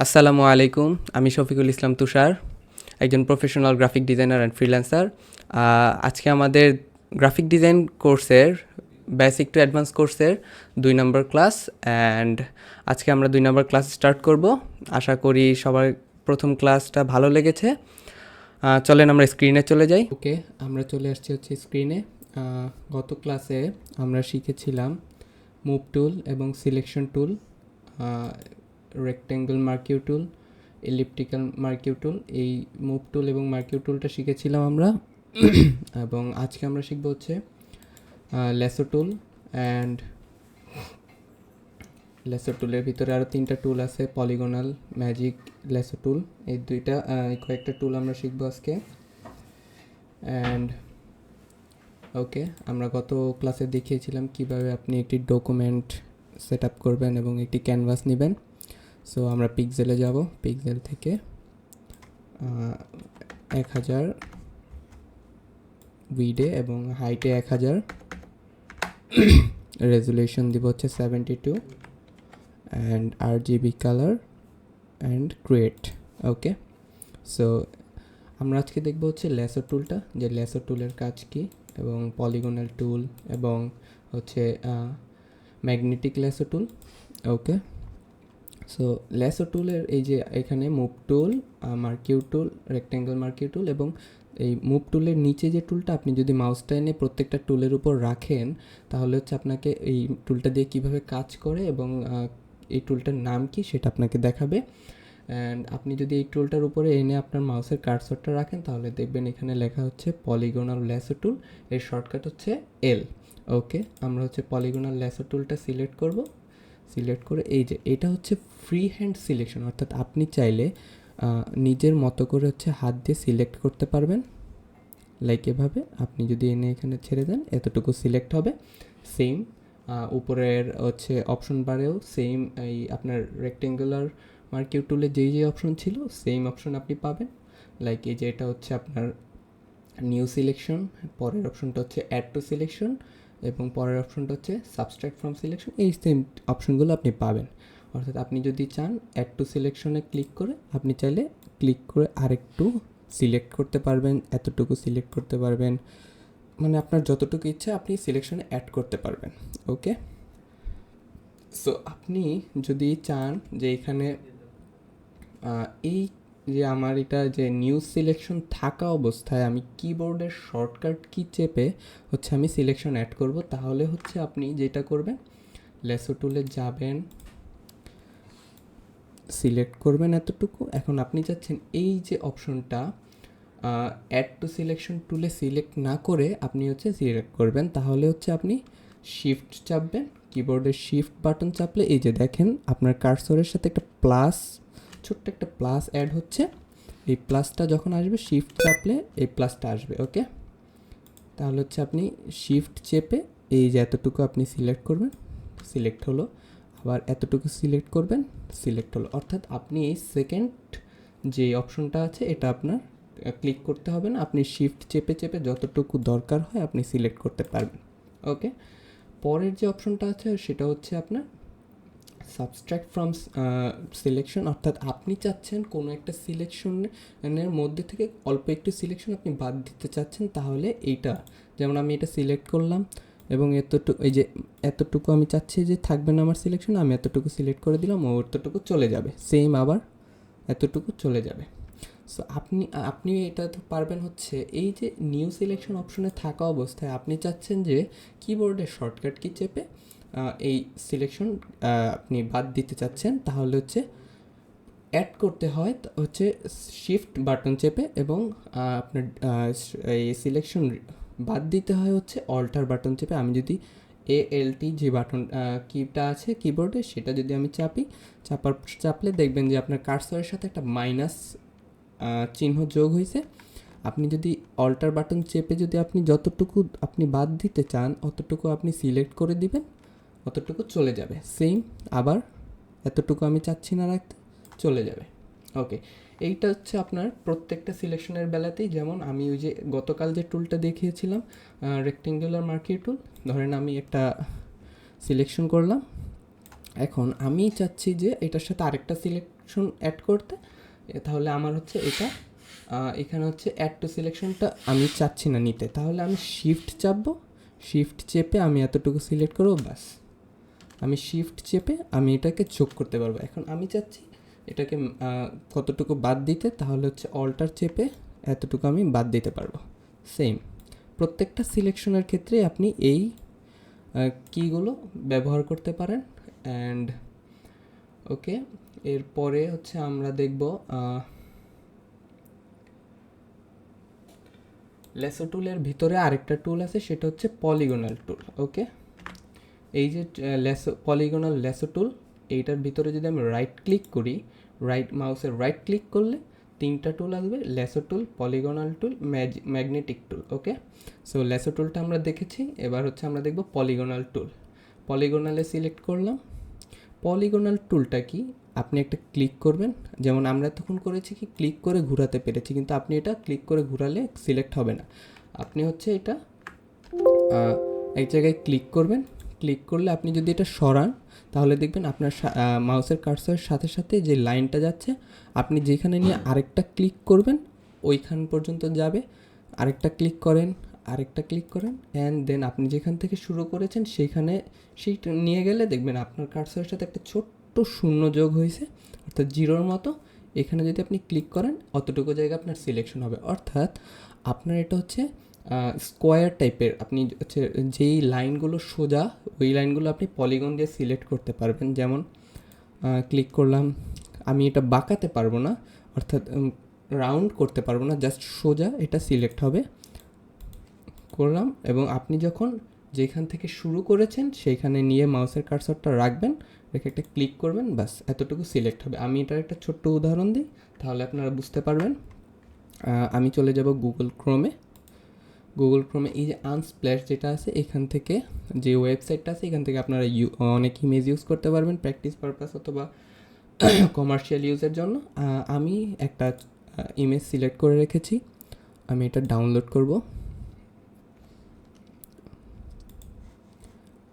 আসসালামু আলাইকুম, আমি শফিকুল ইসলাম তুষার, একজন professional graphic designer and freelancer. আজকে আমাদের গ্রাফিক ডিজাইন কোর্সের বেসিক টু অ্যাডভান্স কোর্সের 2 নম্বর ক্লাস, অ্যান্ড আজকে আমরা 2 নম্বর ক্লাস স্টার্ট করব। আশা করি সবার প্রথম ক্লাসটা ভালো লেগেছে। চলেন আমরা স্ক্রিনে চলে যাই। ওকে, আমরা চলে আসছি হচ্ছে স্ক্রিনে। গত ক্লাসে আমরা শিখেছিলাম মুভ টুল এবং সিলেকশন টুল, রেক্ট্যাঙ্গল মার্কিউ টুল, এলিপ্টিক্যাল মার্কিউ টুল। এই মুভ টুল এবং মার্কিউ টুলটা শিখেছিলাম আমরা। এবং আজকে আমরা শিখবো হচ্ছে লেসো টুল। অ্যান্ড লেসো টুলের ভিতরে আরও 3টা টুল আছে, পলিগোনাল, ম্যাজিক, লেসো টুল। এই কয়েকটা টুল আমরা শিখবো আজকে। অ্যান্ড ওকে, আমরা গত ক্লাসে দেখিয়েছিলাম কিভাবে আপনি একটি ডকুমেন্ট সেট আপ করবেন এবং একটি ক্যানভাস নেবেন। সো আমরা পিক্সেলে যাব, পিক্সেল থেকে 1000 উইডে এবং হাইটে 1000, রেজুলেশন দিব হচ্ছে 72, and RGB colour and create. Okay, so আমরা আজকে দেখব হচ্ছে লেসো টুলটা, যে লেসো টুলের কাজ কী, এবং পলিগোনাল টুল এবং হচ্ছে ম্যাগনেটিক লেসো টুল। ওকে, সো লেসো টুলের এই যে এখানে মুভ টুল, মার্কিউ টুল, রেক্ট্যাঙ্গল মার্কিউ টুল, এবং এই মুভ টুলের নিচে যে টুলটা, আপনি যদি মাউসটা এনে প্রত্যেকটা টুলের উপর রাখেন তাহলে হচ্ছে আপনাকে এই টুলটা দিয়ে কীভাবে কাজ করে এবং এই টুলটার নাম কি সেটা আপনাকে দেখাবে। অ্যান্ড আপনি যদি এই টুলটার উপরে এনে আপনার মাউসের কার্সরটা রাখেন তাহলে দেখবেন এখানে লেখা হচ্ছে পলিগোনাল লেসো টুল, এর শর্টকাট হচ্ছে এল। ওকে, আমরা হচ্ছে পলিগোনাল লেসো টুলটা সিলেক্ট করব। সিলেক্ট করে এই যে এটা হচ্ছে ফ্রি হ্যান্ড সিলেকশন, অর্থাৎ আপনি চাইলে নিজের মতো করে হচ্ছে হাত দিয়ে সিলেক্ট করতে পারবেন। লাইক এভাবে আপনি যদি এনে এখানে ছেড়ে দেন এতটুকু সিলেক্ট হবে। সেম উপরের হচ্ছে অপশন বারেও সেম এই আপনার রেক্টেঙ্গুলার মার্কিউ টুলে যেই অপশন ছিল সেম অপশন আপনি পাবেন। লাইক এই যে এটা হচ্ছে আপনার নিউ সিলেকশন, পরের অপশনটা হচ্ছে অ্যাড টু সিলেকশন, এবং পরের অপশনটা হচ্ছে সাবস্ট্রাক্ট ফ্রম সিলেকশন। এই সেম অপশনগুলো আপনি পাবেন। অর্থাৎ আপনি যদি চান অ্যাড টু সিলেকশনে ক্লিক করে আপনি চাইলে ক্লিক করে আরেকটু সিলেক্ট করতে পারবেন, এতটুকু সিলেক্ট করতে পারবেন, মানে আপনার যতটুকু ইচ্ছা আপনি সিলেকশনে অ্যাড করতে পারবেন। ওকে, সো আপনি যদি চান যে এখানে এই যে আমার এটা যে নিউ সিলেকশন থাকা অবস্থায় আমি কিবোর্ডের শর্টকাট কি চেপে হচ্ছে আমি সিলেকশন অ্যাড করব, তাহলে হচ্ছে আপনি যেটা করবেন লেসো টুলে যাবেন, সিলেক্ট করবেন এতটুকু। এখন আপনি চাচ্ছেন এই যে অপশনটা অ্যাড টু সিলেকশন টুলে সিলেক্ট না করে আপনি হচ্ছে সিলেক্ট করবেন, তাহলে হচ্ছে আপনি শিফট চাপবেন, কিবোর্ডের শিফট বাটন চাপলে এই যে দেখেন আপনার কার্সরের সাথে একটা প্লাস, ছোট্ট একটা প্লাস অ্যাড হচ্ছে। এই প্লাসটা যখন আসবে শিফট চাপলে এই প্লাসটা আসবে। ওকে, তাহলে হচ্ছে আপনি শিফট চেপে এই যে এতটুকু আপনি সিলেক্ট করবেন, সিলেক্ট হলো, আবার এতটুকু সিলেক্ট করবেন, সিলেক্ট হলো। অর্থাৎ আপনি এই সেকেন্ড যে অপশনটা আছে এটা আপনার ক্লিক করতে হবে না, আপনি শিফট চেপে চেপে যতটুকু দরকার হয় আপনি সিলেক্ট করতে পারবেন। ওকে, পরের যে অপশনটা আছে সেটা হচ্ছে আপনার সাবস্ট্রাক্ট ফ্রম সিলেকশন, অর্থাৎ আপনি চাচ্ছেন কোনো একটা সিলেকশনের মধ্যে থেকে অল্প একটু সিলেকশন আপনি বাদ দিতে চাচ্ছেন, তাহলে এইটা যেমন আমি এটা সিলেক্ট করলাম এবং এই যে এতটুকু আমি চাচ্ছি যে থাকবে না আমার সিলেকশন, আমি এতটুকু সিলেক্ট করে দিলাম, ও এতটুকু চলে যাবে, সেম আবার এতটুকু চলে যাবে। সো আপনি এটা তো পারবেন হচ্ছে এই যে নিউ সিলেকশন অপশনে থাকা অবস্থায় আপনি চাচ্ছেন যে কিবোর্ডের শর্টকাট কি চেপে এই সিলেকশন আপনি বাদ দিতে চাচ্ছেন, তাহলে হচ্ছে অ্যাড করতে হয় হচ্ছে শিফট বাটন চেপে, এবং আপনার এই সিলেকশন বাদ দিতে হয় হচ্ছে অল্টার বাটন চেপে। আমি যদি ALT যে বাটন কিটা আছে কিবোর্ডে সেটা যদি আমি চাপলে দেখবেন যে আপনার কার্সরের সাথে একটা মাইনাস চিহ্ন যোগ হয়েছে। আপনি যদি অল্টার বাটন চেপে যদি আপনি যতটুকু আপনি বাদ দিতে চান অতটুকু আপনি সিলেক্ট করে দিবেন, অতটুকু চলে যাবে। সেম আবার এতটুকু আমি চাচ্ছি না রাখতে, চলে যাবে। ওকে, এইটা হচ্ছে আপনার প্রত্যেকটা সিলেকশনের বেলাতেই। যেমন আমি ওই যে গতকাল যে টুলটা দেখিয়েছিলাম রেক্টেঙ্গুলার মার্কিউ টুল, ধরেন আমি একটা সিলেকশন করলাম, এখন আমি চাচ্ছি যে এটার সাথে আরেকটা সিলেকশন অ্যাড করতে, তাহলে আমার হচ্ছে এটা এখানে হচ্ছে অ্যাড টু সিলেকশনটা আমি চাচ্ছি না নিতে, তাহলে আমি শিফট চাপবো, শিফট চেপে আমি এতটুকু সিলেক্ট করবো, ব্যাস আমি শিফট চেপে আমি এটাকে যোগ করতে পারবো। এখন আমি চাচ্ছি এটাকে কতটুকু বাদ দিতে, তাহলে হচ্ছে অল্টার চেপে এতটুকু আমি বাদ দিতে পারবো। সেম প্রত্যেকটা সিলেকশনের ক্ষেত্রে আপনি এই কীগুলো ব্যবহার করতে পারেন। অ্যান্ড ওকে, এরপরে হচ্ছে আমরা দেখব লেসো টুলের ভিতরে আরেকটা টুল আছে, সেটা হচ্ছে পলিগোনাল টুল। ওকে, এই যে পলিগোনাল লেসো টুল, এইটার ভিতরে যদি আমি রাইট ক্লিক করি, মাউসের রাইট ক্লিক করলে তিনটা টুল আসবে, লেসো টুল, পলিগোনাল টুল, ম্যাগনেটিক টুল। ওকে, সো লেসো টুলটা আমরা দেখেছি, এবার হচ্ছে আমরা দেখব পলিগোনাল টুল। পলিগোনালে সিলেক্ট করলাম। পলিগোনাল টুলটা কি, আপনি একটা ক্লিক করবেন, যেমন আমরা তখন করেছি কি ক্লিক করে ঘোরাতে পেরেছি, কিন্তু আপনি এটা ক্লিক করে ঘোরালে সিলেক্ট হবে না। আপনি হচ্ছে এটা এক জায়গায় ক্লিক করবেন, ক্লিক করলে আপনি যদি এটা সরান তাহলে দেখবেন আপনার মাউসের কার্সরের সাথে সাথে যে লাইনটা যাচ্ছে, আপনি যেখানে নিয়ে আরেকটা ক্লিক করবেন ওইখান পর্যন্ত যাবে। আরেকটা ক্লিক করেন, আরেকটা ক্লিক করেন, অ্যান্ড দেন আপনি যেখান থেকে শুরু করেছেন সেইখানে সেইটা নিয়ে গেলে দেখবেন আপনার কার্সরের সাথে একটা ছোট্ট শূন্য যোগ হয়েছে, অর্থাৎ জিরোর মতো। এখানে যদি আপনি ক্লিক করেন অতটুকু জায়গা আপনার সিলেকশন হবে, অর্থাৎ আপনার এটা হচ্ছে স্কোয়ার টাইপের। আপনি হচ্ছে যেই লাইনগুলো সোজা, ওই লাইনগুলো আপনি পলিগন দিয়ে সিলেক্ট করতে পারবেন। যেমন ক্লিক করলাম, আমি এটা বাঁকাতে পারবো না, অর্থাৎ রাউন্ড করতে পারবো না, জাস্ট সোজা এটা সিলেক্ট হবে। করলাম, এবং আপনি যখন যেখান থেকে শুরু করেছেন সেইখানে নিয়ে মাউসের কার্সরটা রাখবেন, রেখে একটা ক্লিক করবেন, বাস এতটুকু সিলেক্ট হবে। আমি এটার একটা ছোট্ট উদাহরণ দিই, তাহলে আপনারা বুঝতে পারবেন। আমি চলে যাব গুগল ক্রোমে। গুগল ক্রোমে এই যে আনস্প্ল্যাশ যেটা আছে, এখান থেকে যে ওয়েবসাইটটা আছে, এখান থেকে আপনারা অনেক ইমেজ ইউজ করতে পারবেন প্র্যাকটিস পারপাস অথবা কমার্শিয়াল ইউজের জন্য। আমি একটা ইমেজ সিলেক্ট করে রেখেছি, আমি এটা ডাউনলোড করব।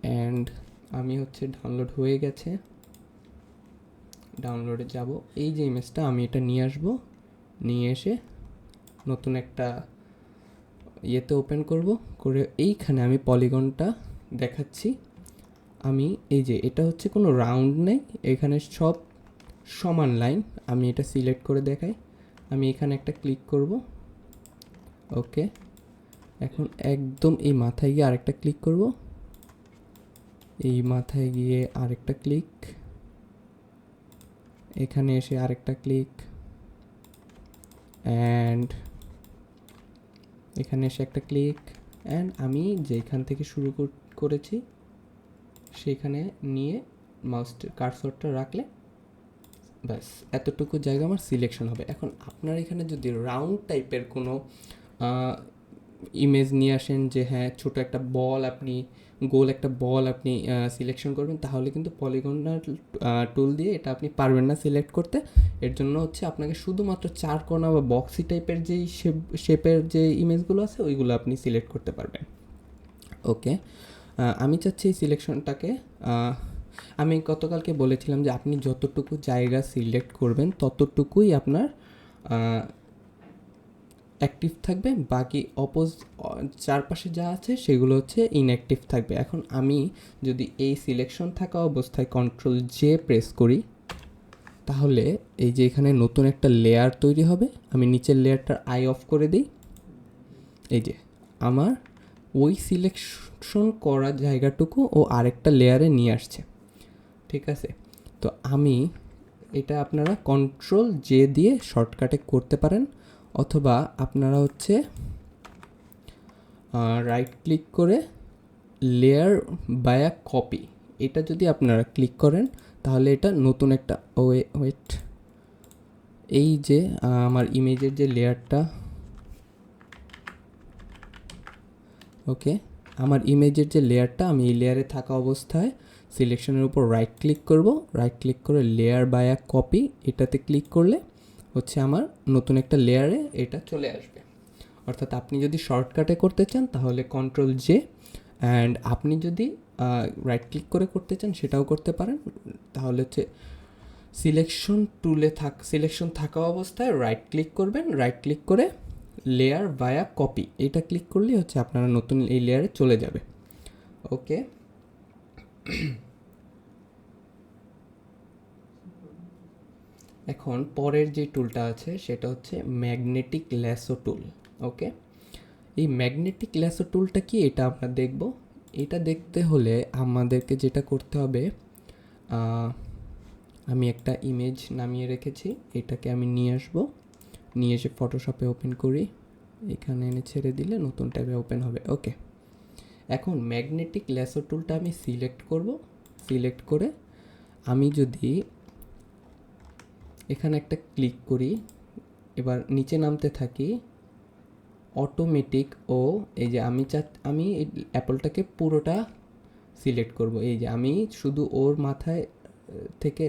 অ্যান্ড আমি হচ্ছে ডাউনলোড হয়ে গেছে, ডাউনলোডে যাব। এই যে ইমেজটা আমি এটা নিয়ে আসব, নিয়ে এসে নতুন একটা ইয়েতে ওপেন করব, করে এইখানে আমি পলিগনটা দেখাচ্ছি। আমি এই যে এটা হচ্ছে কোনো রাউন্ড নেই, এখানে সব সমান লাইন। আমি এটা সিলেক্ট করে দেখাই, আমি এখানে একটা ক্লিক করব। ওকে, এখন একদম এই মাথায় গিয়ে আরেকটা ক্লিক করব, এই মাথায় গিয়ে আরেকটা ক্লিক, এখানে এসে আরেকটা ক্লিক, অ্যান্ড এখানে এসে একটা ক্লিক, অ্যান্ড আমি যেখান থেকে শুরু করেছি সেখানে নিয়ে মাউস কার্সরটা রাখলে ব্যাস এতটুকু জায়গা আমার সিলেকশন হবে। এখন আপনার এখানে যদি রাউন্ড টাইপের কোনো ইমেজ নিয়ে আসেন, যে হ্যাঁ ছোটো একটা বল, আপনি গোল একটা বল আপনি সিলেকশন করবেন, তাহলে কিন্তু পলিগনাল টুল দিয়ে এটা আপনি পারবেন না সিলেক্ট করতে। এর জন্য হচ্ছে আপনাকে শুধুমাত্র চার কোণা বা বক্সি টাইপের যেই শেপের যে ইমেজগুলো আছে ওইগুলো আপনি সিলেক্ট করতে পারবেন। ওকে, আমি চাচ্ছি এই সিলেকশনটাকে, আমি গতকালকে বলেছিলাম যে আপনি যতটুকু জায়গা সিলেক্ট করবেন ততটুকুই আপনার অ্যাক্টিভ থাকবে, বাকি চারপাশে যা আছে সেগুলো হচ্ছে ইনঅ্যাক্টিভ থাকবে। এখন আমি যদি এই সিলেকশন থাকা অবস্থায় কন্ট্রোল জে প্রেস করি, তাহলে এই যে এখানে নতুন একটা লেয়ার তৈরি হবে। আমি নিচের লেয়ারটার আই অফ করে দিই, এই যে আমার ওই সিলেকশন করা জায়গাটুকু ও আরেকটা লেয়ারে নিয়ে আসছে। ঠিক আছে, তো আমি এটা আপনারা কন্ট্রোল জে দিয়ে শর্টকাটে করতে পারেন, অথবা আপনারা হচ্ছে রাইট ক্লিক করে লেয়ার বায়া কপি, এটা যদি আপনারা ক্লিক করেন তাহলে এটা নতুন একটা ওয়েট, এই যে আমার ইমেজের যে লেয়ারটা, ওকে, আমার ইমেজের যে লেয়ারটা, আমি এই লেয়ারে থাকা অবস্থায় সিলেকশনের উপর রাইট ক্লিক করব, রাইট ক্লিক করে লেয়ার বায়া কপি এটাতে ক্লিক করলে হচ্ছে আমার নতুন একটা লেয়ারে এটা চলে আসবে। অর্থাৎ আপনি যদি শর্টকাটে করতে চান তাহলে কন্ট্রোল জে, অ্যান্ড আপনি যদি রাইট ক্লিক করে করতে চান সেটাও করতে পারেন। তাহলে হচ্ছে সিলেকশন থাকা অবস্থায় রাইট ক্লিক করবেন, রাইট ক্লিক করে লেয়ার ভায়া কপি এটা ক্লিক করলেই হচ্ছে আপনারা নতুন এই লেয়ারে চলে যাবে। ওকে, এখন পরের যে টুলটা আছে সেটা হচ্ছে ম্যাগনেটিক ল্যাসো টুল। ওকে, এই ম্যাগনেটিক ল্যাসো টুলটা কি এটা আমরা দেখব। এটা দেখতে হলে আমাদেরকে যেটা করতে হবে, আমি একটা ইমেজ নামিয়ে রেখেছি, এটাকে আমি নিয়ে আসবো, নিয়ে এসে ফটোশপে ওপেন করি, এখানে এনে ছেড়ে দিলে নতুন ট্যাবে ওপেন হবে। ওকে, এখন ম্যাগনেটিক ল্যাসো টুলটা আমি সিলেক্ট করব। সিলেক্ট করে আমি যদি এখানে একটা ক্লিক করি, এবার নিচে নামতে থাকি, অটোমেটিক ও এই যে আমি এই অ্যাপলটাকে পুরোটা সিলেক্ট করব। এই যে আমি শুধু ওর মাথায় থেকে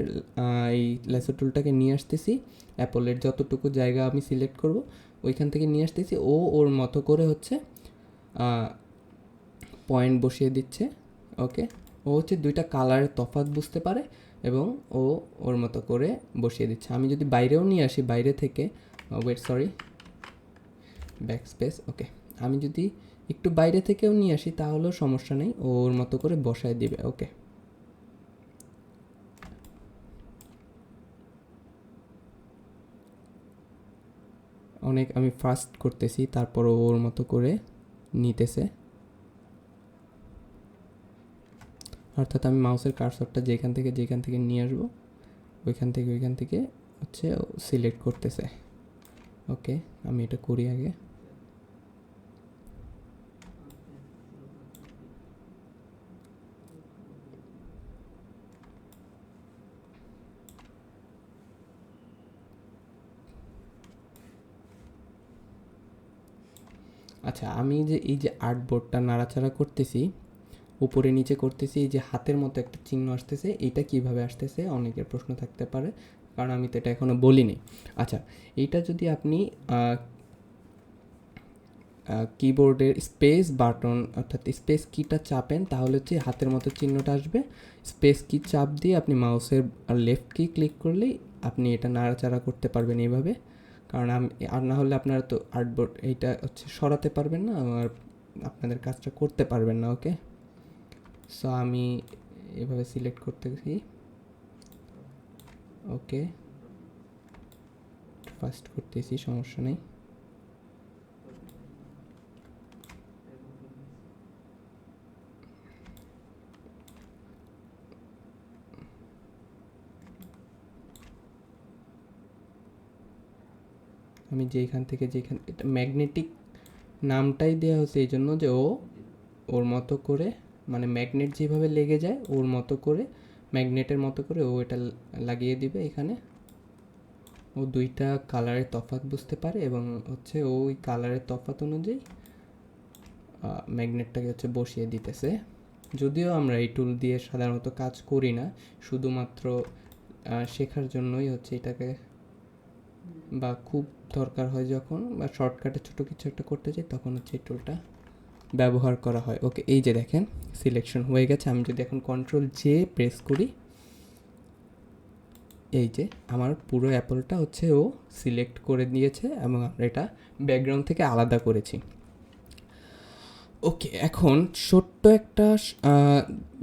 এই ল্যাসো টুলটাকে নিয়ে আসতেছি, অ্যাপলের যতটুকু জায়গা আমি সিলেক্ট করব ওইখান থেকে নিয়ে আসতেছি, ও ওর মতো করে হচ্ছে পয়েন্ট বসিয়ে দিচ্ছে। ওকে, ও হচ্ছে দুইটা কালারের তফাৎ বুঝতে পারে এবং ও ওর মতো করে বসিয়ে দিচ্ছে। আমি যদি বাইরেও নিয়ে আসি, বাইরে থেকে ব্যাক স্পেস, ওকে, আমি যদি একটু বাইরে থেকেও নিয়ে আসি তাহলেও সমস্যা নেই, ওর মতো করে বসায় দিবে। ওকে, অনেক আমি ফাস্ট করতেছি, তারপর ওর মতো করে নিতেছে, অর্থাৎ আমি মাউসের কার্সরটা যেখান থেকে নিয়ে আসবো ওইখান থেকে হচ্ছে সিলেক্ট করতেছে। ওকে, আমি এটা করি আগে। আচ্ছা, আমি যে এই যে আর্টবোর্ডটা নাড়াচাড়া করতেছি, উপরে নিচে করতেছি, এই যে হাতের মতো একটা চিহ্ন আসতেছে, এটা কিভাবে আসতেছে অনেকের প্রশ্ন থাকতে পারে, কারণ আমি তো এটা এখনও বলিনি। আচ্ছা, এইটা যদি আপনি কিবোর্ডের স্পেস বাটন অর্থাৎ স্পেস কিটা চাপেন তাহলে হচ্ছে হাতের মতো চিহ্নটা আসবে। স্পেস কি চাপ দিয়ে আপনি মাউসের লেফট কি ক্লিক করলেই আপনি এটা নাড়াচাড়া করতে পারবেন এইভাবে, কারণ আর না হলে আপনারা তো আর্টবোর্ড এইটা হচ্ছে সরাতে পারবেন না আর আপনাদের কাজটা করতে পারবেন না। ওকে, সো আমি এভাবে সিলেক্ট করতেছি। ওকে, ফার্স্ট করতেছি, সমস্যা নেই। আমি যেখান এটা ম্যাগনেটিক নামটাই দেওয়া হচ্ছে এই জন্য যে ও ওর মতো করে, মানে ম্যাগনেট যেভাবে লেগে যায় ওর মতো করে, ম্যাগনেটের মতো করে ও এটা লাগিয়ে দিবে এখানে। ও দুইটা কালারের তফাৎ বুঝতে পারে এবং হচ্ছে ও ওই কালারের তফাৎ অনুযায়ী ম্যাগনেটটাকে হচ্ছে বসিয়ে দিতেছে। যদিও আমরা এই টুল দিয়ে সাধারণত কাজ করি না, শুধুমাত্র শেখার জন্যই হচ্ছে এটাকে, বা খুব দরকার হয় যখন, বা শর্টকাটে ছোটো কিছু একটা করতে চাই তখন হচ্ছে এই টুলটা ব্যবহার করা হয়। ওকে, এই যে দেখেন সিলেকশন হয়ে গেছে। আমি যদি এখন কন্ট্রোল জে প্রেস করি, এই যে আমার পুরো অ্যাপলটা হচ্ছে ও সিলেক্ট করে দিয়েছে এবং আমরা এটা ব্যাকগ্রাউন্ড থেকে আলাদা করেছি। ওকে, এখন ছোট্ট একটা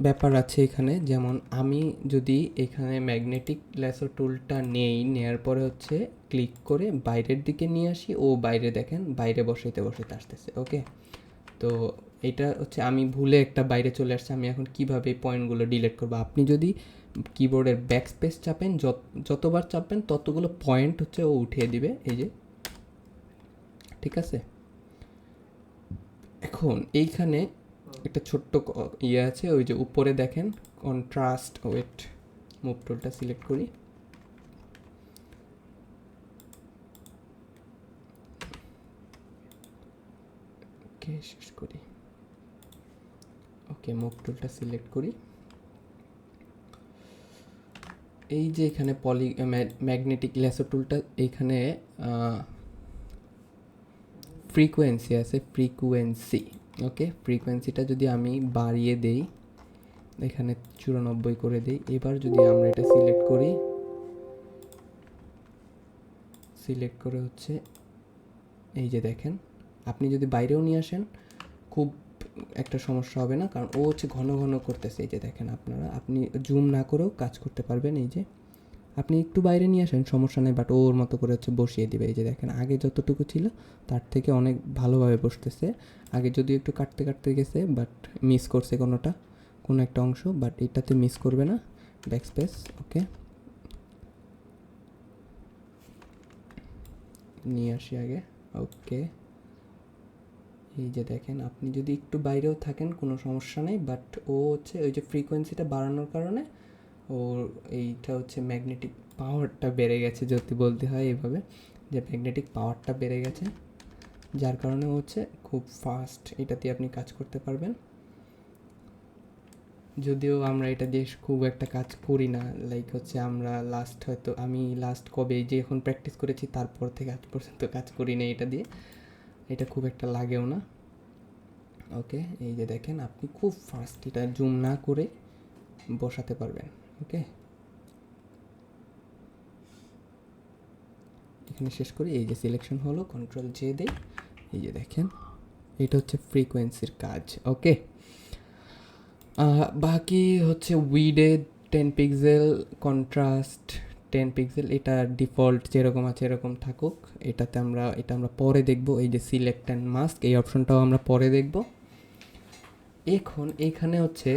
ব্যাপার আছে এখানে, যেমন আমি যদি এখানে ম্যাগনেটিক ল্যাসো টুলটা নেয়ার পরে হচ্ছে ক্লিক করে বাইরের দিকে নিয়ে আসি, ও বাইরে দেখেন বাইরে বসাইতে আসতেছে। ওকে, তো এটা হচ্ছে আমি ভুলে একটা বাইরে চলে আসছে, আমি এখন কিভাবে এই পয়েন্টগুলো ডিলিট করবো। আপনি যদি কিবোর্ডের ব্যাক স্পেস চাপেন, যতবার চাপবেন ততগুলো পয়েন্ট হচ্ছে ও উঠিয়ে দিবে, এই যে, ঠিক আছে। এখন এইখানে একটা ছোট্ট ইয়ে আছে, ওই যে উপরে দেখেন কন্ট্রাস্ট, ওয়েট, মুভ টুলটা সিলেক্ট করি, ওকে শেষ করি। ওকে, মুভ টুলটা সিলেক্ট করি, এই যে এখানে ম্যাগনেটিক ল্যাসো টুলটা এইখানে ফ্রিকোয়েন্সি আছে, ফ্রিকোয়েন্সি। ওকে, ফ্রিকোয়েন্সিটা যদি আমি বাড়িয়ে দেই এখানে 94 করে দিই। এবার যদি আমরা এটা সিলেক্ট করি, সিলেক্ট করে হচ্ছে এই যে দেখেন, আপনি যদি বাইরেও নিয়ে আসেন খুব একটা সমস্যা হবে না, কারণ ও হচ্ছে ঘন ঘন করতেছে। এই যে দেখেন আপনারা, আপনি জুম না করেও কাজ করতে পারবেন। এই যে আপনি একটু বাইরে নিয়ে আসেন সমস্যা নেই, বাট ওর মতো করে হচ্ছে বসিয়ে দিবে। এই যে দেখেন আগে যতটুকু ছিল তার থেকে অনেক ভালোভাবে বসতেছে। আগে যদিও একটু কাটতে কাটতে গেছে, বাট মিস করছে কোনো একটা অংশ, বাট এটাতে মিস করবে না। ব্যাকস্পেস, ওকে, নিয়ে আসি আগে, ওকে। এই যে দেখেন আপনি যদি একটু বাইরেও থাকেন কোনো সমস্যা নেই, বাট ও হচ্ছে ওই যে ফ্রিকোয়েন্সিটা বাড়ানোর কারণে ওর এইটা হচ্ছে ম্যাগনেটিক পাওয়ারটা বেড়ে গেছে, যদি বলতে হয় এভাবে, যে ম্যাগনেটিক পাওয়ারটা বেড়ে গেছে, যার কারণে হচ্ছে খুব ফাস্ট এটাতে আপনি কাজ করতে পারবেন। যদিও আমরা এটা দিয়ে খুব একটা কাজ করি না, লাইক হচ্ছে আমরা আমি লাস্ট কবে যে এখন প্র্যাকটিস করেছি তারপর থেকে আজ পর্যন্ত কাজ করি না এটা দিয়ে, এটা খুব একটা লাগেও না। ওকে, এই যে দেখেন আপনি খুব ফাস্ট এটা জুম না করে বসাতে পারবেন। ওকে, এখানে শেষ করি। এই যে সিলেকশন হলো, কন্ট্রোল জে দেই, এই যে দেখেন এটা হচ্ছে ফ্রিকোয়েন্সির কাজ। ওকে, বাকি হচ্ছে উইডে 10 পিক্সেল, কন্ট্রাস্ট 10 পিক্সেল, এটা ডিফল্ট যেরকম আছে এরকম থাকুক। এটা আমরা পরে দেখব। এই যে সিলেক্ট অ্যান্ড মাস্ক, এই অপশনটাও আমরা পরে দেখব। এখন এইখানে হচ্ছে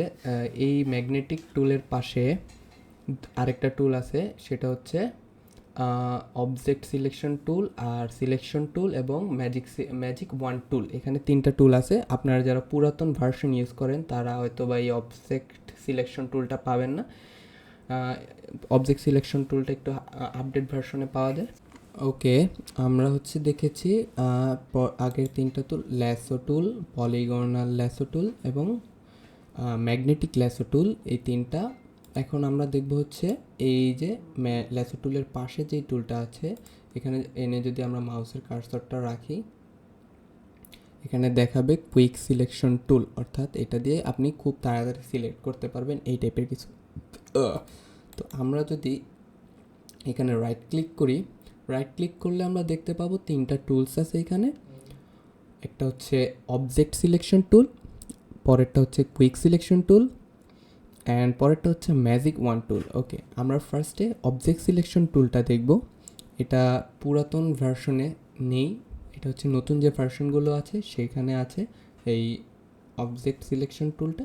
এই ম্যাগনেটিক টুলের পাশে আরেকটা টুল আছে, সেটা হচ্ছে অবজেক্ট সিলেকশন টুল, আর সিলেকশন টুল এবং ম্যাজিক ওয়ান টুল। এখানে 3টা টুল আছে। আপনারা যারা পুরাতন ভার্সন ইউজ করেন তারা হয়তো বা এই অবজেক্ট সিলেকশন টুলটা পাবেন না। অবজেক্ট সিলেকশন টুলটা একটু আপডেট ভার্সনে পাওয়া যায়। ওকে, আমরা হচ্ছে দেখেছি আগের 3টা tool, lasso tool, polygonal lasso tool এবং ম্যাগনেটিক ল্যাসো টুল, এই 3টা। এখন আমরা দেখব হচ্ছে এই যে ল্যাসো টুলের পাশে যে টুলটা আছে, এখানে এনে যদি আমরা মাউসের কার্সরটা রাখি, এখানে দেখাবে কুইক সিলেকশন টুল, অর্থাৎ এটা দিয়ে আপনি খুব তাড়াতাড়ি সিলেক্ট করতে পারবেন এই টাইপের কিছু। তো আমরা যদি এখানে রাইট ক্লিক করি, রাইট ক্লিক করলে আমরা দেখতে পাবো 3টা টুলস আছে এখানে। একটা হচ্ছে অবজেক্ট সিলেকশন টুল, পরেরটা হচ্ছে কুইক সিলেকশন টুল, অ্যান্ড পরেরটা হচ্ছে ম্যাজিক ওয়ান টুল। ওকে, আমরা ফার্স্টে অবজেক্ট সিলেকশন টুলটা দেখব। এটা পুরাতন ভার্সনে নেই, এটা হচ্ছে নতুন যে ভার্সনগুলো আছে সেখানে আছে এই অবজেক্ট সিলেকশন টুলটা।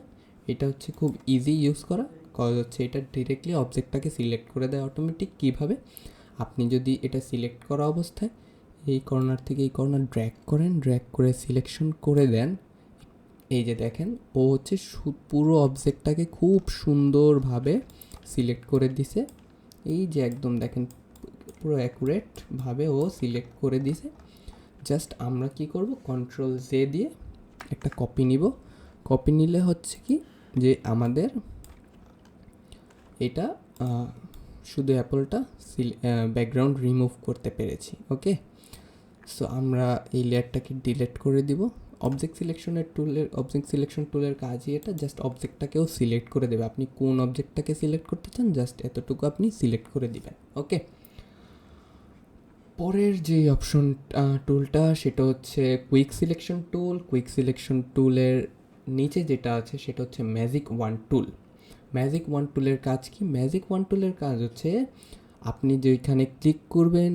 এটা হচ্ছে খুব ইজি ইউজ করা, কজ হচ্ছে এটা ডিরেক্টলি অবজেক্টটাকে সিলেক্ট করে দেয় অটোমেটিক। কীভাবে, আপনি যদি এটা সিলেক্ট করা অবস্থায় এই কর্নার থেকে এই কর্নার ড্র্যাগ করেন, ড্র্যাগ করে সিলেকশন করে দেন, এই যে দেখেন ও হচ্ছে পুরো অবজেক্টটাকে খুব সুন্দরভাবে সিলেক্ট করে দিছে। এই যে একদম দেখেন পুরো অ্যাকুরেটভাবে ও সিলেক্ট করে দিছে। জাস্ট আমরা কি করব, কন্ট্রোল জে দিয়ে একটা কপি নিব। কপি নিলে হচ্ছে কি যে আমাদের এটা শুধু অ্যাপলটা ব্যাকগ্রাউন্ড রিমুভ করতে পেরেছি। ওকে, সো আমরা এই লেয়ারটাকে ডিলিট করে দিব। অবজেক্ট সিলেকশন টুলের কাজই এটা, জাস্ট অবজেক্টটাকেও সিলেক্ট করে দেবে। আপনি কোন অবজেক্টটাকে সিলেক্ট করতে চান জাস্ট এতটুকু আপনি সিলেক্ট করে দিবেন। ওকে, পরের যে অপশন টুলটা সেটা হচ্ছে quick selection tool. Quick selection টুলের নিচে যেটা আছে সেটা হচ্ছে ম্যাজিক ওয়ান টুল। ম্যাজিক ওয়ান টুলের কাজ কি? ম্যাজিক ওয়ান টুলের কাজ হচ্ছে আপনি যেখানে ক্লিক করবেন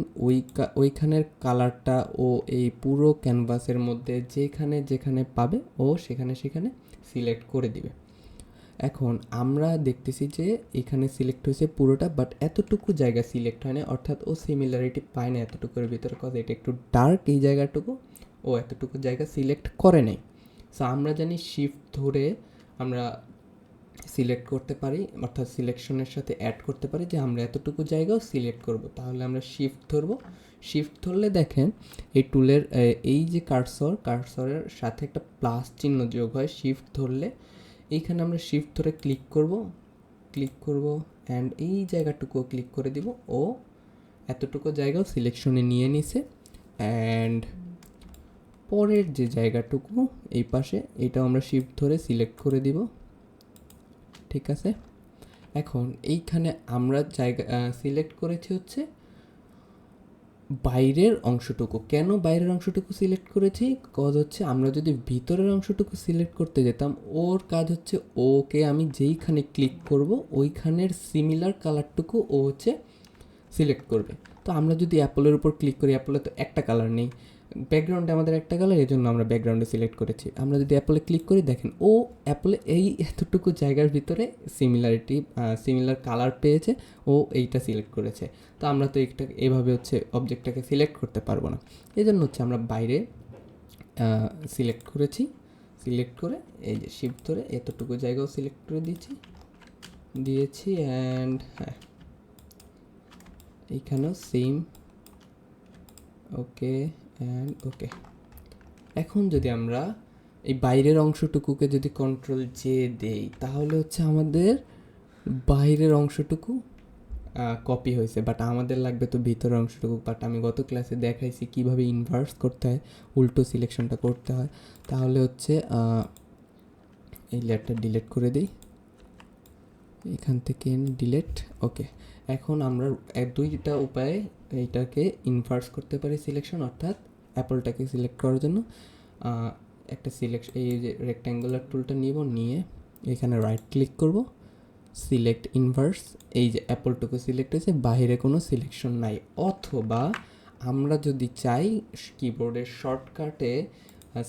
ওইখানের কালারটা ও এই পুরো ক্যানভাসের মধ্যে যেখানে যেখানে পাবে ও সেখানে সেখানে সিলেক্ট করে দিবে। এখন আমরা দেখতেছি যে এখানে সিলেক্ট হয়েছে পুরোটা, বাট এতটুকু জায়গা সিলেক্ট হয় না, অর্থাৎ ও সিমিলারিটি পায় না এতটুকুর ভিতরে, কজ এটা একটু ডার্ক এই জায়গাটুকু, ও এতটুকু জায়গা সিলেক্ট করে নেই। সো আমরা জানি শিফট ধরে আমরা সিলেক্ট করতে পারি, অর্থাৎ সিলেকশনের সাথে অ্যাড করতে পারি যে আমরা এতটুকু জায়গাও সিলেক্ট করব। তাহলে আমরা শিফট ধরবো, শিফট ধরলে দেখেন এই টুলের এই যে কার্সরের সাথে একটা প্লাস চিহ্ন যোগ হয় শিফট ধরলে। এইখানে আমরা শিফট ধরে ক্লিক করব অ্যান্ড এই জায়গাটুকুও ক্লিক করে দিব, ও এতটুকু জায়গাও সিলেকশনে নিয়ে নিছে। অ্যান্ড পরের যে জায়গাটুকু এই পাশে, এটাও আমরা শিফট ধরে সিলেক্ট করে দিব। ঠিক আছে। এখন এইখানে আমরা জায়গা সিলেক্ট করেছি হচ্ছে বাইরের অংশটুকু। কেন বাইরের অংশটুকু সিলেক্ট করেছি? কজ হচ্ছে আমরা যদি ভিতরের অংশটুকু সিলেক্ট করতে যেতাম, ওর কাজ হচ্ছে ওকে আমি যেইখানে ক্লিক করব ওইখানের সিমিলার কালারটুকু ও হচ্ছে সিলেক্ট করবে। তো আমরা যদি অ্যাপলের উপর ক্লিক করি, অ্যাপলে তো একটা কালার নেই, ব্যাকগ্রাউন্ডে আমাদের একটা কালার, এই জন্য আমরা ব্যাকগ্রাউন্ডে সিলেক্ট করেছি। আমরা যদি অ্যাপলে ক্লিক করি, দেখেন ও অ্যাপলে এই এতটুকু জায়গার ভিতরে সিমিলার কালার পেয়েছে, ও এইটা সিলেক্ট করেছে। তো আমরা তো একটা এভাবে হচ্ছে অবজেক্টটাকে সিলেক্ট করতে পারবো না, এই জন্য হচ্ছে আমরা বাইরে সিলেক্ট করেছি। সিলেক্ট করে এই যে শিফট ধরে এতটুকু জায়গাও সিলেক্ট করে দিয়েছি অ্যান্ড হ্যাঁ এইখানেও সেম, ওকে অ্যান্ড ওকে। এখন যদি আমরা এই বাইরের অংশটুকুকে যদি কন্ট্রোল জে দেই, তাহলে হচ্ছে আমাদের বাইরের অংশটুকু কপি হয়েছে, বাট আমাদের লাগবে তো ভিতরের অংশটুকু। বাট আমি গত ক্লাসে দেখাইছি কিভাবে ইনভার্স করতে হয়, উল্টো সিলেকশনটা করতে হয়। তাহলে হচ্ছে এই লেয়ারটা ডিলিট করে দিই, এখান থেকে ডিলিট, ওকে। এখন আমরা দুইটা উপায়ে এইটাকে ইনভার্স করতে পারি সিলেকশন, অর্থাৎ অ্যাপলটাকে সিলেক্ট করার জন্য একটা সিলেকশন, এই যে রেক্ট্যাঙ্গুলার টুলটা নিয়ে এখানে রাইট ক্লিক করব, সিলেক্ট ইনভার্স, এই যে অ্যাপলটুকু সিলেক্ট হয়েছে, বাইরে কোনো সিলেকশন নাই। অথবা আমরা যদি চাই কিবোর্ডের শর্টকাটে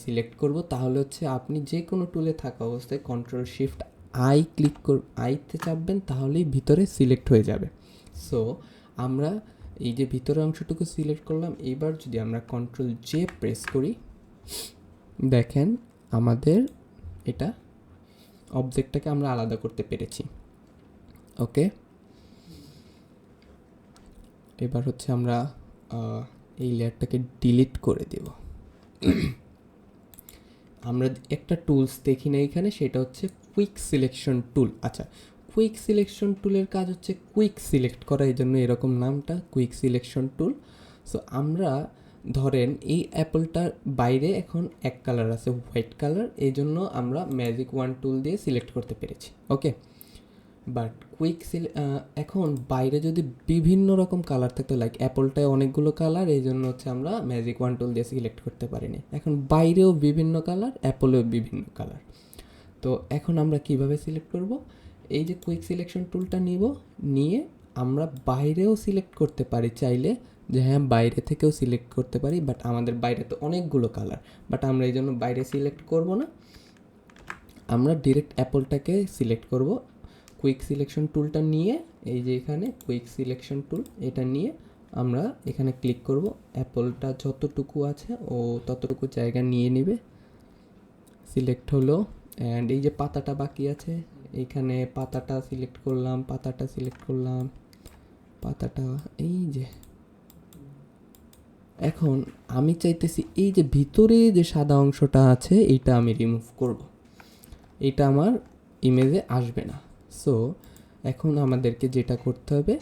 সিলেক্ট করব, তাহলে হচ্ছে আপনি যে কোনো টুলে থাকা অবস্থায় কন্ট্রোল শিফট আইতে চাপবেন, তাহলেই ভিতরে সিলেক্ট হয়ে যাবে। সো আমরা এই যে ভিতরের অংশটুকু সিলেক্ট করলাম, এবার যদি আমরা কন্ট্রোল জে প্রেস করি, দেখেন আমাদের এটা অবজেক্টটাকে আমরা আলাদা করতে পেরেছি। ওকে, এবার হচ্ছে আমরা এই লেয়ারটাকে ডিলিট করে দেব। আমরা একটা টুলস দেখি না এখানে, সেটা হচ্ছে কুইক সিলেকশন টুল। আচ্ছা, কুইক সিলেকশন টুলের কাজ হচ্ছে কুইক সিলেক্ট করা, এই জন্য এরকম নামটা কুইক সিলেকশন টুল। সো আমরা ধরেন এই অ্যাপলটার বাইরে এখন এক কালার আছে, হোয়াইট কালার, এই জন্য আমরা ম্যাজিক ওয়ান টুল দিয়ে সিলেক্ট করতে পেরেছি। ওকে, বাট এখন বাইরে যদি বিভিন্ন রকম কালার থাকতো, লাইক অ্যাপলটায় অনেকগুলো কালার, এই জন্য হচ্ছে আমরা ম্যাজিক ওয়ান টুল দিয়ে সিলেক্ট করতে পারিনি। এখন বাইরেও বিভিন্ন কালার, অ্যাপলেও বিভিন্ন কালার। তো এখন আমরা কিভাবে সিলেক্ট করব? এই যে কুইক সিলেকশন টুলটা নিয়ে আমরা বাইরেও সিলেক্ট করতে পারি চাইলে, যে হ্যাঁ বাইরে থেকেও সিলেক্ট করতে পারি, বাট আমাদের বাইরে তো অনেকগুলো কালার, বাট আমরা এই জন্য বাইরে সিলেক্ট করব না, আমরা ডিরেক্ট অ্যাপলটাকে সিলেক্ট করব। কুইক সিলেকশন টুলটা নিয়ে এই যে এখানে কুইক সিলেকশন টুল, এটা নিয়ে আমরা এখানে ক্লিক করব, অ্যাপলটা যতটুকু আছে ও ততটুকু জায়গা নিয়ে নেবে, সিলেক্ট হলো। অ্যান্ড এই যে পাতাটা বাকি আছে, এইখানে পাতাটা সিলেক্ট করলাম, পাতাটা এই যে। এখন আমি চাইতেছি এই যে ভিতরে যে সাদা অংশটা আছে এইটা আমি রিমুভ করব, এটা আমার ইমেজে আসবে না। সো এখন আমাদেরকে যেটা করতে হবে,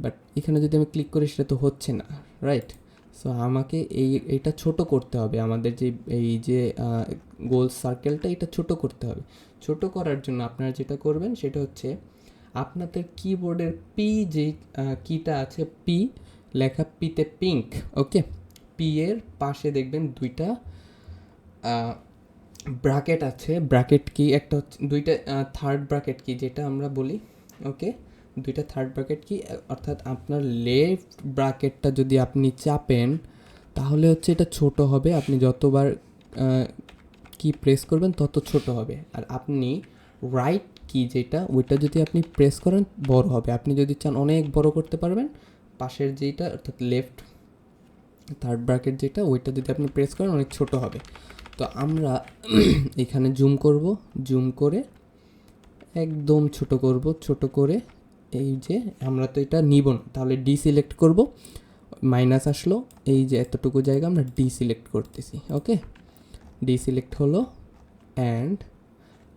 বাট এখানে যদি আমি ক্লিক করি সেটা তো হচ্ছে না, রাইট? সো আমাকে এইটা ছোট করতে হবে, আমাদের যে এই যে গোল সার্কেলটা, এটা ছোট করতে হবে। ছোট করার জন্য আপনারা যেটা করবেন সেটা হচ্ছে আপনাদের কিবোর্ডের পি যে কিটা আছে, পি লেখা, পিতে পিঙ্ক, ওকে, পি এর পাশে দেখবেন দুইটা ব্র্যাকেট আছে, ব্র্যাকেট কি একটা হচ্ছে, দুইটা থার্ড ব্র্যাকেট কি যেটা আমরা বলি, ওকে, দুইটা থার্ড ব্র্যাকেট কি, অর্থাৎ আপনার লেফট ব্র্যাকেটটা যদি আপনি চাপেন তাহলে হচ্ছে এটা ছোট হবে, আপনি যতবার কি প্রেস করবেন তত ছোট হবে। আর আপনি রাইট কি যেটা, ওইটা যদি আপনি প্রেস করেন বড় হবে। আপনি যদি চান অনেক বড় করতে পারবেন, পাশের যেটা অর্থাৎ লেফট থার্ড ব্র্যাকেট যেটা, ওইটা যদি আপনি প্রেস করেন অনেক ছোট হবে। তো আমরা এখানে জুম করে একদম ছোট করে এই যে আমরা তো এটা নিব না, তাহলে ডিসিলেক্ট করব, মাইনাস আসলো, এই যে এতটুকু জায়গা আমরা ডিসিলেক্ট করতেছি, ওকে, ডিসিলেক্ট হলো। অ্যান্ড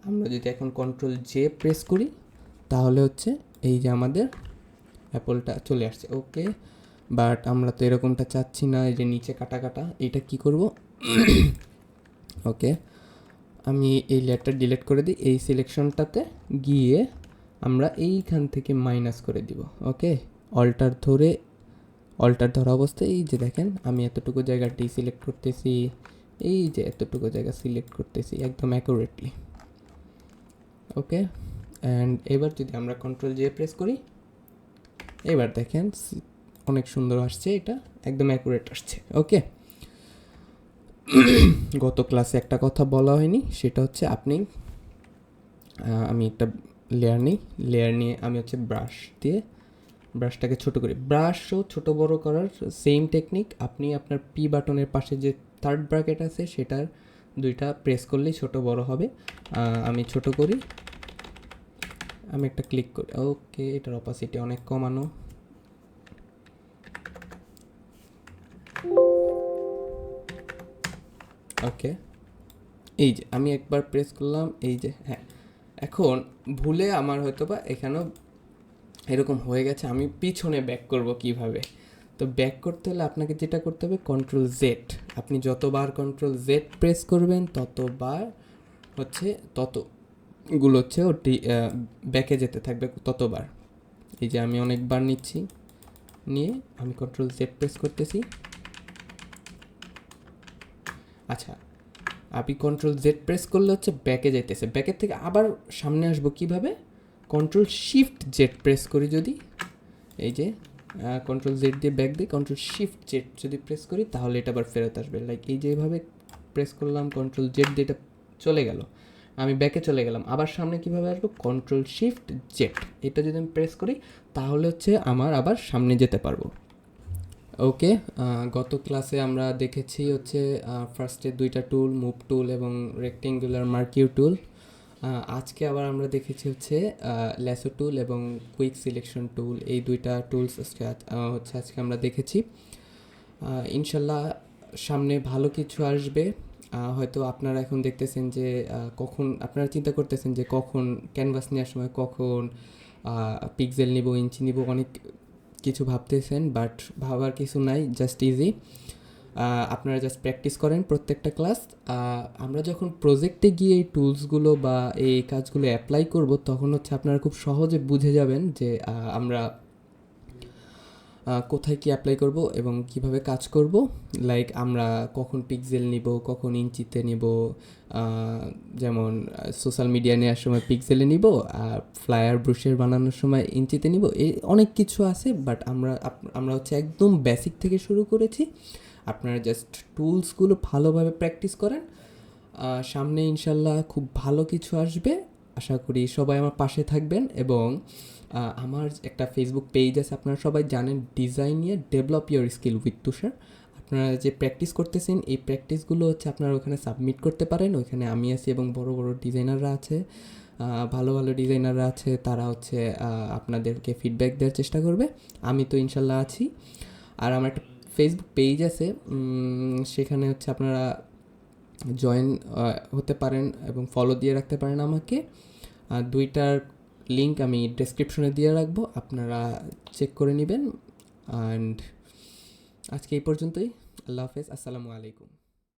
আমরা যদি এখন কন্ট্রোল জে প্রেস করি তাহলে হচ্ছে এই যে আমাদের অ্যাপলটা চলে আসছে, ওকে। বাট আমরা তো এরকমটা চাচ্ছি না, এই যে নিচে কাটা, এটা কি করব? ওকে, আমি এই লেয়ারটা ডিলিট করে দিই, এই সিলেকশনটাতে গিয়ে আমরা এইখান থেকে মাইনাস করে দিব। ওকে, অল্টার ধরা অবস্থায় এই যে দেখেন আমি এতটুকু জায়গা সিলেক্ট করতেছি, এই যে এতটুকু জায়গা সিলেক্ট করতেছি একদম অ্যাকুরেটলি। ওকে, অ্যান্ড এবার যদি আমরা কন্ট্রোল জে প্রেস করি, এবার দেখেন অনেক সুন্দর আসছে, এটা একদম অ্যাকুরেট আসছে। ওকে, গত ক্লাসে একটা কথা বলা হয়নি, সেটা হচ্ছে আপনি আমি একটা লেয়ার নিয়ে আমি হচ্ছে ব্রাশ দিয়ে ব্রাশটাকে ছোট করি। ব্রাশও ছোট বড় করার সেম টেকনিক, আপনি আপনার পি বাটনের পাশে যে থার্ড ব্র্যাকেট আছে সেটার দুইটা প্রেস করলেই ছোট বড় হবে। আমি ছোট করি, আমি একটা ক্লিক করি। ওকে, এটার অপাসিটি অনেক কমানো। ওকে, এই যে আমি একবার প্রেস করলাম, এই যে হ্যাঁ, এখন ভুলে আমার হয়তো বা এখানেও এরকম হয়ে গেছে, আমি পিছনে ব্যাক করব কিভাবে? তো ব্যাক করতে হলে আপনাকে যেটা করতে হবে কন্ট্রোল জেড। আপনি যতবার কন্ট্রোল জেড প্রেস করবেন ততবার হচ্ছে ততগুলো হচ্ছে ওটি ব্যাকে যেতে থাকবে ততবার। এই যে আমি অনেকবার নিচ্ছি, নিয়ে আমি কন্ট্রোল জেড প্রেস করতেছি। আচ্ছা, আপনি কন্ট্রোল জেড প্রেস করলে হচ্ছে ব্যাকে যাইতেছে, ব্যাকের থেকে আবার সামনে আসবো কিভাবে? কন্ট্রোল শিফট জেড প্রেস করি যদি, এই যে কন্ট্রোল জেড দিয়ে ব্যাক দিই, কন্ট্রোল শিফট জেড যদি প্রেস করি তাহলে এটা আবার ফেরত আসবে। লাইক এই যেভাবে প্রেস করলাম কন্ট্রোল জেড দিয়ে এটা চলে গেল, আমি ব্যাকে চলে গেলাম, আবার সামনে কিভাবে আসবো? কন্ট্রোল শিফট জেড, এটা যদি আমি প্রেস করি তাহলে হচ্ছে আমার আবার সামনে যেতে পারবো। ওকে, গত ক্লাসে আমরা দেখেছি হচ্ছে ফার্স্টে দুইটা টুল, মুভ টুল এবং রেক্টেঙ্গুলার মার্কিউ টুল। আজকে আবার আমরা দেখেছি হচ্ছে ল্যাসো টুল এবং কুইক সিলেকশন টুল, এই দুইটা টুলস হচ্ছে আজকে আমরা দেখেছি। ইনশাল্লাহ সামনে ভালো কিছু আসবে। হয়তো আপনারা এখন দেখতেছেন যে কখন আপনারা চিন্তা করতেছেন যে কখন ক্যানভাস নেওয়ার সময় কখন পিক্সেল নিব, ইঞ্চি নিব, অনেক কিছু ভাবতেছেন, বাট ভাবার কিছু নাই, জাস্ট ইজি। আপনারা জাস্ট প্র্যাকটিস করেন প্রত্যেকটা ক্লাস। আমরা যখন প্রজেক্টে গিয়ে এই টুলসগুলো বা এই কাজগুলো অ্যাপ্লাই করব তখন হচ্ছে আপনারা খুব সহজে বুঝে যাবেন যে আমরা কোথায় কি অ্যাপ্লাই করব এবং কিভাবে কাজ করব। লাইক আমরা কখন পিক্সেল নিব, কখন ইঞ্চিতে নিব, যেমন সোশ্যাল মিডিয়া নেওয়ার সময় পিক্সেলে নিব, ফ্লায়ার ব্রুশের বানানোর সময় ইঞ্চিতে নিব, এই অনেক কিছু আছে। বাট আমরা হচ্ছে একদম বেসিক থেকে শুরু করেছি। আপনারা জাস্ট টুলসগুলো ভালোভাবে প্র্যাকটিস করেন, সামনে ইনশাল্লাহ খুব ভালো কিছু আসবে। আশা করি সবাই আমার পাশে থাকবেন। এবং আমার একটা ফেসবুক পেজ আছে, আপনারা সবাই জানেন, ডিজাইন নিয়ে ডেভেলপ ইউর স্কিল উইথ তুষার। আপনারা যে প্র্যাকটিস করতেছেন এই প্র্যাকটিসগুলো হচ্ছে আপনারা ওখানে সাবমিট করতে পারেন। ওইখানে আমি আছি এবং বড় বড় ডিজাইনাররা আছে, ভালো ভালো ডিজাইনাররা আছে, তারা হচ্ছে আপনাদেরকে ফিডব্যাক দেওয়ার চেষ্টা করবে। আমি তো ইনশাল্লাহ আছি। আর আমার একটা ফেসবুক পেজ আছে, সেখানে হচ্ছে আপনারা জয়েন হতে পারেন এবং ফলো দিয়ে রাখতে পারেন আমাকে। দুইটার লিঙ্ক আমি ডেসক্রিপশনে দিয়ে রাখবো, আপনারা চেক করে নেবেন। অ্যান্ড আজকে এই পর্যন্তই। আল্লাহ হাফেজ, আসসালামু আলাইকুম।